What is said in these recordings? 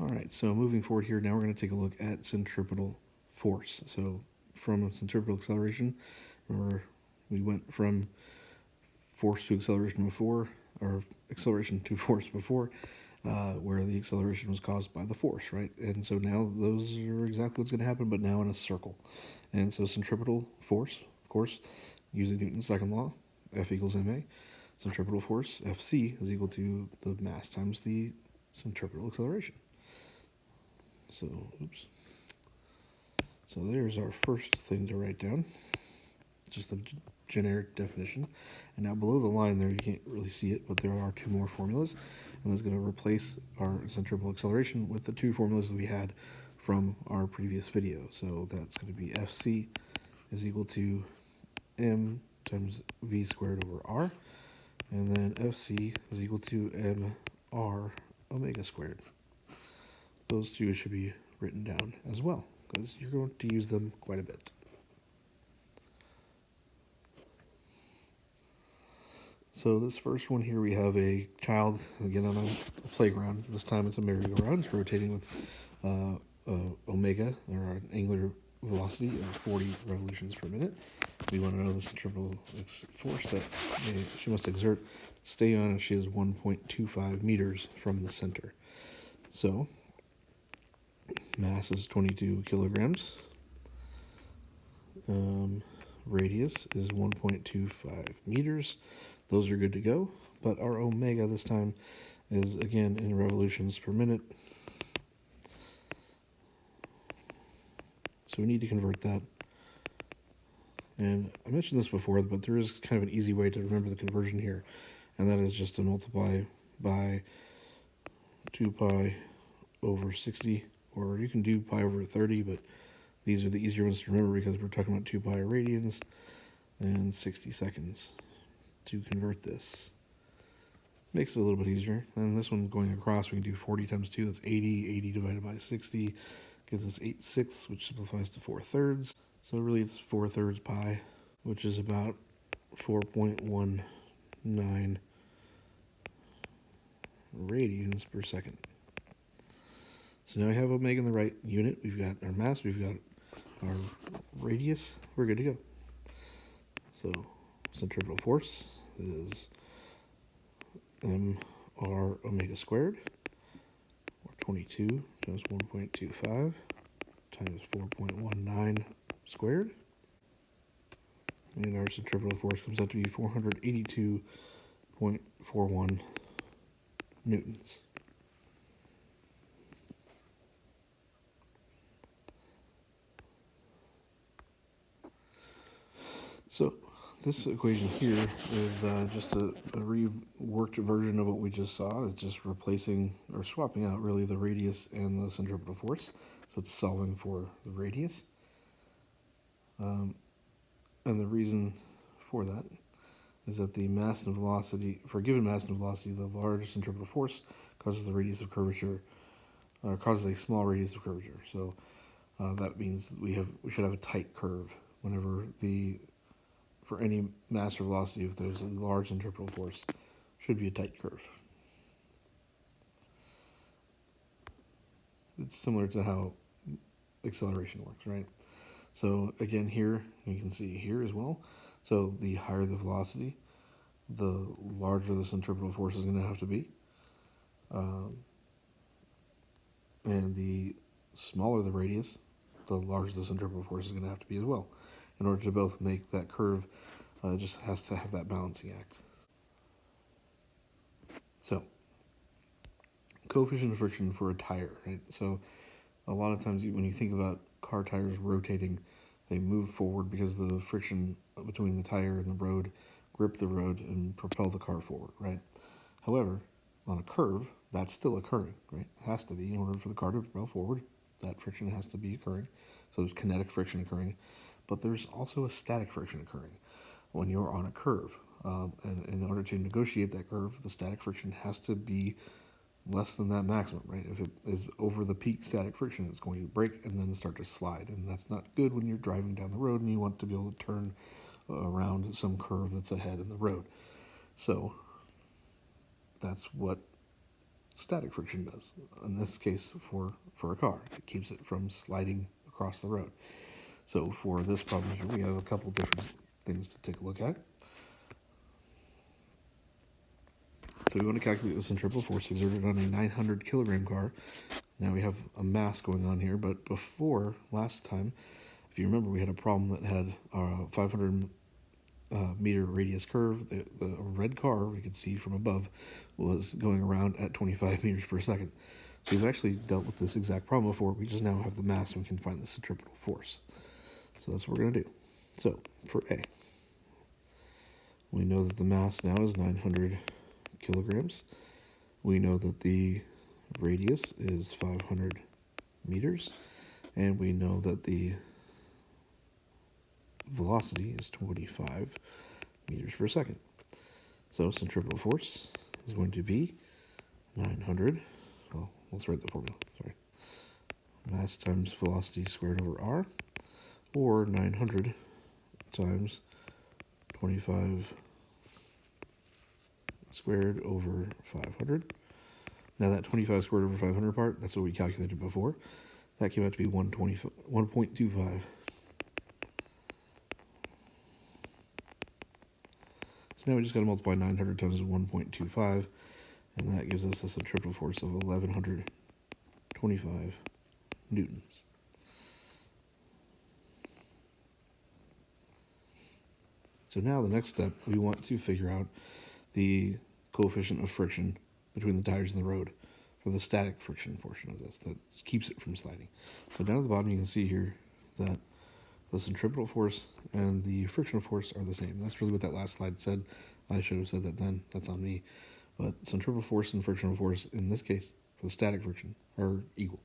All right, so moving forward here, now we're going to take a look at centripetal force. So from centripetal acceleration, remember we went from force to acceleration before, or acceleration to force before, where the acceleration was caused by the force, right? And so now those are exactly what's going to happen, but now in a circle. And so centripetal force, of course, using Newton's second law, F equals ma. Centripetal force, Fc, is equal to the mass times the centripetal acceleration. So, oops. So there's our first thing to write down, just the generic definition. And now below the line there, you can't really see it, but there are two more formulas. And that's going to replace our centripetal acceleration with the two formulas that we had from our previous video. So that's going to be Fc is equal to m times v squared over r. And then Fc is equal to mr omega squared. Those two should be written down as well, because you're going to use them quite a bit. So this first one here, we have a child, again on a playground. This time it's a merry-go-round. It's rotating with omega, or an angular velocity of 40 revolutions per minute. We want to know the centripetal force that she must exert to stay on if she is 1.25 meters from the center. So mass is 22 kilograms. Radius is 1.25 meters. Those are good to go, but our omega this time is again in revolutions per minute. So we need to convert that. And I mentioned this before, but there is kind of an easy way to remember the conversion here, and that is just to multiply by 2 pi over 60, or you can do pi over 30, but these are the easier ones to remember because we're talking about 2 pi radians and 60 seconds to convert this. Makes it a little bit easier. And this one going across, we can do 40 times 2, that's 80. 80 divided by 60 gives us 8/6, which simplifies to 4/3. So really it's 4/3 pi, which is about 4.19 radians per second. So now we have omega in the right unit. We've got our mass, we've got our radius. We're good to go. So centripetal force is mr omega squared, or 22 times 1.25 times 4.19 squared. And our centripetal force comes out to be 482.41 newtons. So this equation here is just a reworked version of what we just saw. It's just replacing or swapping out really the radius and the centripetal force. So it's solving for the radius. And the reason for that is that the mass and velocity, for a given mass and velocity, the large centripetal force causes the radius of curvature, or causes a small radius of curvature. So that means we should have a tight curve whenever for any mass or velocity, if there's a large centripetal force, should be a tight curve. It's similar to how acceleration works, right? So again, here, you can see here as well. So the higher the velocity, the larger the centripetal force is going to have to be. And the smaller the radius, the larger the centripetal force is going to have to be as well. In order to both make that curve, it just has to have that balancing act. So, coefficient of friction for a tire, right? So, a lot of times when you think about car tires rotating, they move forward because the friction between the tire and the road grip the road and propel the car forward, right? However, on a curve, that's still occurring, right? It has to be in order for the car to propel forward. That friction has to be occurring. So there's kinetic friction occurring, but there's also a static friction occurring when you're on a curve. And in order to negotiate that curve, the static friction has to be less than that maximum, right? If it is over the peak static friction, it's going to break and then start to slide. And that's not good when you're driving down the road and you want to be able to turn around some curve that's ahead in the road. So that's what static friction does. In this case, for a car, it keeps it from sliding across the road. So for this problem here, we have a couple different things to take a look at. So we want to calculate the centripetal force exerted on a 900 kilogram car. Now we have a mass going on here, but before, last time, if you remember, we had a problem that had a 500 meter radius curve. The red car, we could see from above, was going around at 25 meters per second. So we've actually dealt with this exact problem before. We just now have the mass and we can find the centripetal force. So that's what we're going to do. So for A, we know that the mass now is 900 kilograms. We know that the radius is 500 meters. And we know that the velocity is 25 meters per second. So centripetal force is going to be 900. Well, let's write the formula. Sorry. Mass times velocity squared over r, or 900 times 25 squared over 500. Now that 25 squared over 500 part, that's what we calculated before. That came out to be 1.25. So now we just got to multiply 900 times 1.25, and that gives us a centripetal force of 1125 newtons. So now the next step, we want to figure out the coefficient of friction between the tires and the road for the static friction portion of this that keeps it from sliding. So down at the bottom you can see here that the centripetal force and the frictional force are the same. That's really what that last slide said. I should have said that then. That's on me. But centripetal force and frictional force, in this case, for the static friction, are equal.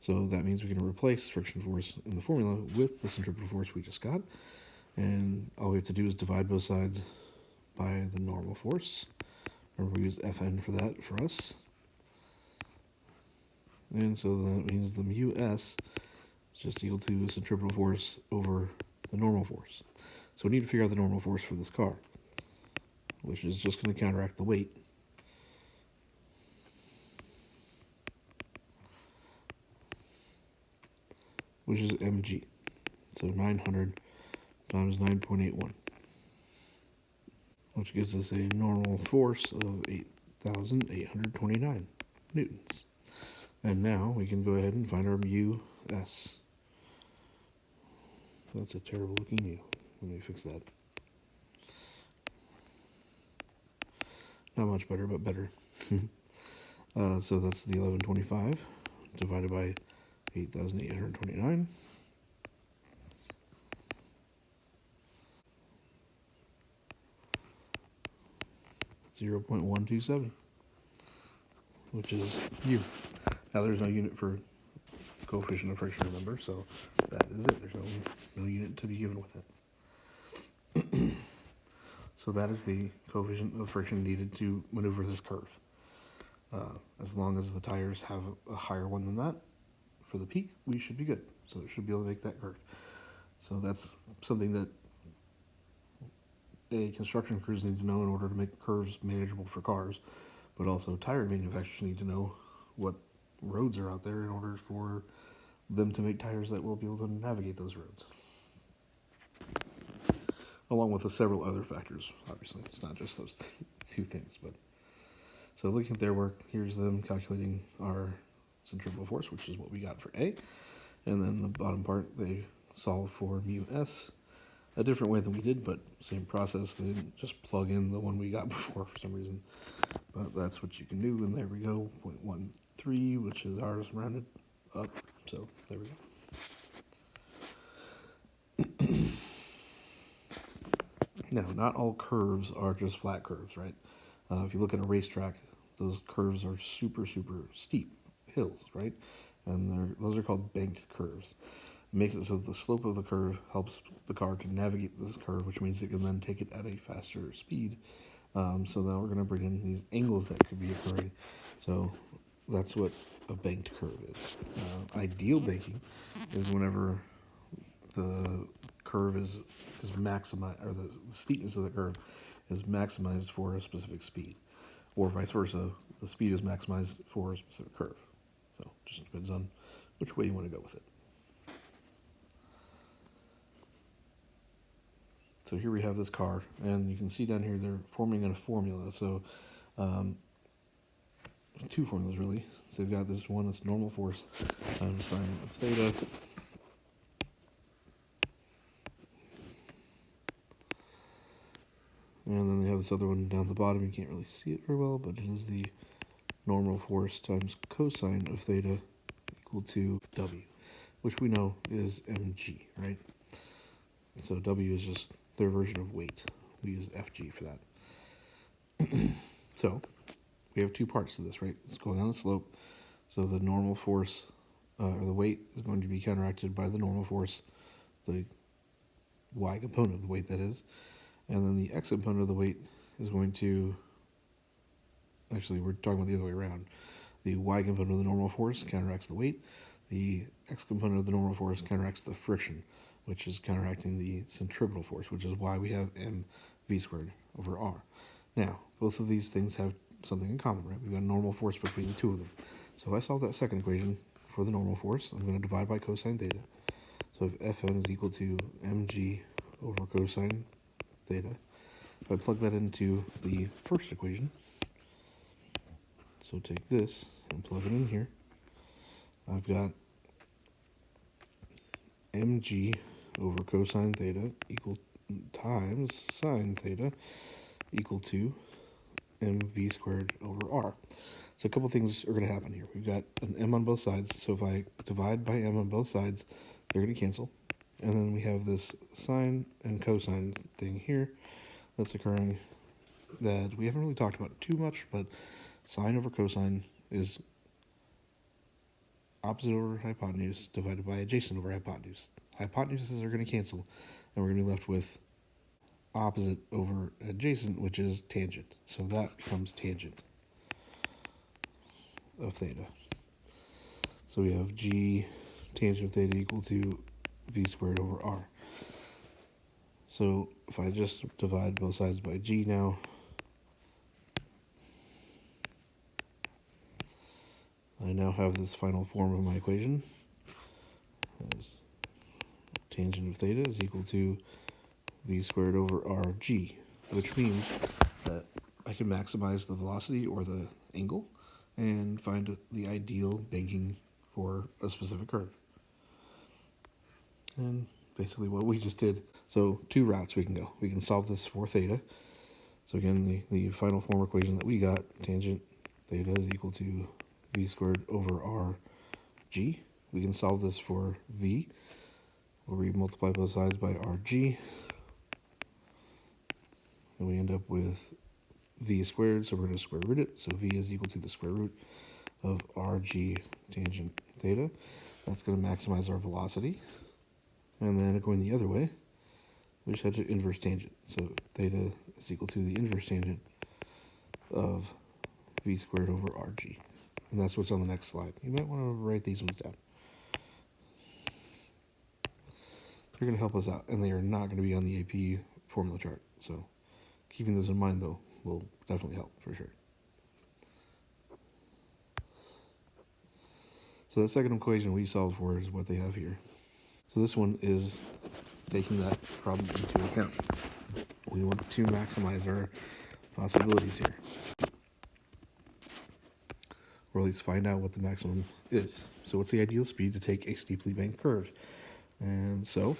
So that means we can replace friction force in the formula with the centripetal force we just got. And all we have to do is divide both sides by the normal force. Remember, we use Fn for that for us. And so that means the mu s is just equal to centripetal force over the normal force. So we need to figure out the normal force for this car, which is just going to counteract the weight. Which is mg. So 900 times 9.81. Which gives us a normal force of 8,829 newtons. And now we can go ahead and find our mu s. That's a terrible looking mu. Let me fix that. Not much better, but better. So that's the 1125 divided by 8,829. 0.127, which is u. Now there's no unit for coefficient of friction, remember, so that is it. There's no unit to be given with it. So that is the coefficient of friction needed to maneuver this curve. As long as the tires have a higher one than that, for the peak, we should be good. So it should be able to make that curve. So that's something that construction crews need to know in order to make curves manageable for cars, but also tire manufacturers need to know what roads are out there in order for them to make tires that will be able to navigate those roads. Along with the several other factors, obviously. It's not just those two things. But so looking at their work, here's them calculating our centripetal force, which is what we got for A. And then the bottom part, they solve for mu s. A different way than we did, but same process. They didn't just plug in the one we got before for some reason. But that's what you can do, and there we go, 0.13, which is ours rounded up. So there we go. Now, not all curves are just flat curves, right? If you look at a racetrack, those curves are super, super steep hills, right? And those are called banked curves. It makes it so the slope of the curve helps the car to navigate this curve, which means it can then take it at a faster speed. So now we're going to bring in these angles that could be occurring. So that's what a banked curve is. Ideal banking is whenever the curve is maximized, or the steepness of the curve is maximized for a specific speed, or vice versa. the speed is maximized for a specific curve. So it just depends on which way you want to go with it. So here we have this car, and you can see down here they're forming a formula. So two formulas really. So they've got this one that's normal force times sine of theta and then they have this other one down at the bottom. You can't really see it very well, but it is the normal force times cosine of theta equal to W, which we know is mg, right? So W is just their version of weight. We use FG for that. So we have two parts to this, right? It's going down the slope. So the normal force, or the weight, is going to be counteracted by the normal force, the y component of the weight, that is. And then the x component of the weight is going to, actually we're talking about the other way around. The y component of the normal force counteracts the weight. The x component of the normal force counteracts the friction, which is counteracting the centripetal force, which is why we have mv squared over r. Now, both of these things have something in common, right? We've got a normal force between the two of them. So if I solve that second equation for the normal force, I'm going to divide by cosine theta. So if Fn is equal to mg over cosine theta, if I plug that into the first equation, so take this and plug it in here, I've got mg over cosine theta equal times sine theta equal to mv squared over r. So a couple things are going to happen here. We've got an m on both sides, so if I divide by m on both sides, they're going to cancel. And then we have this sine and cosine thing here that's occurring that we haven't really talked about too much, but sine over cosine is opposite over hypotenuse divided by adjacent over hypotenuse. Hypotenuses are going to cancel, and we're going to be left with opposite over adjacent, which is tangent. So that becomes tangent of theta. So we have g tangent of theta equal to v squared over r. So if I just divide both sides by g now, I now have this final form of my equation as tangent of theta is equal to v squared over rg, which means that I can maximize the velocity or the angle and find the ideal banking for a specific curve. And basically what we just did. So two routes we can go. We can solve this for theta. So again, the final form equation that we got, tangent theta is equal to v squared over rg. We can solve this for v, where we multiply both sides by rg. And we end up with v squared, so we're going to square root it. So v is equal to the square root of rg tangent theta. That's going to maximize our velocity. And then going the other way, we just had to inverse tangent. So theta is equal to the inverse tangent of v squared over rg. And that's what's on the next slide. You might want to write these ones down. They're going to help us out, and they are not going to be on the AP formula chart. So keeping those in mind, though, will definitely help for sure. So the second equation we solved for is what they have here. So this one is taking that problem into account. We want to maximize our possibilities here, or at least find out what the maximum is. So what's the ideal speed to take a steeply banked curve? And so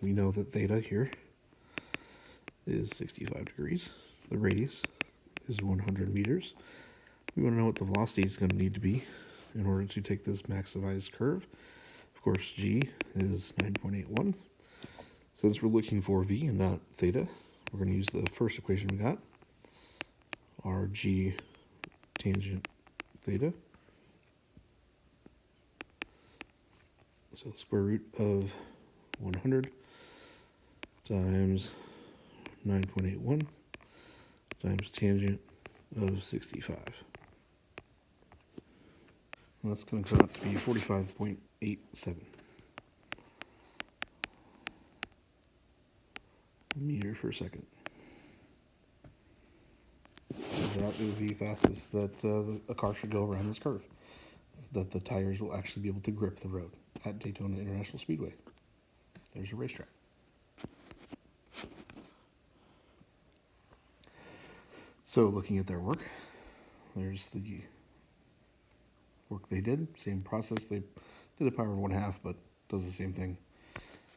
we know that theta here is 65 degrees. The radius is 100 meters. We want to know what the velocity is going to need to be in order to take this maximized curve. Of course, g is 9.81. Since we're looking for v and not theta, we're going to use the first equation we got, rg tangent theta. So the square root of 100 times 9.81 times tangent of 65. And that's going to come out to be 45.87 meters per second. that is the fastest that a car should go around this curve. That the tires will actually be able to grip the road at Daytona International Speedway. There's a racetrack. So looking at their work, there's the work they did. Same process. They did a power of 1/2, but does the same thing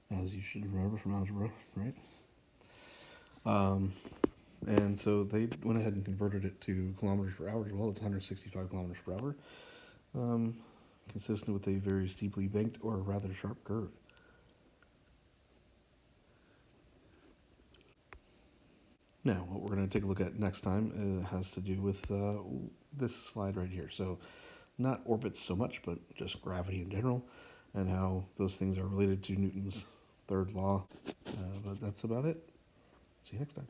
as you should remember from algebra, right? And so they went ahead and converted it to kilometers per hour as well. It's 165 kilometers per hour, consistent with a very steeply banked or rather sharp curve. Now, what we're going to take a look at next time has to do with this slide right here. So, not orbits so much, but just gravity in general, and how those things are related to Newton's third law. But that's about it. See you next time.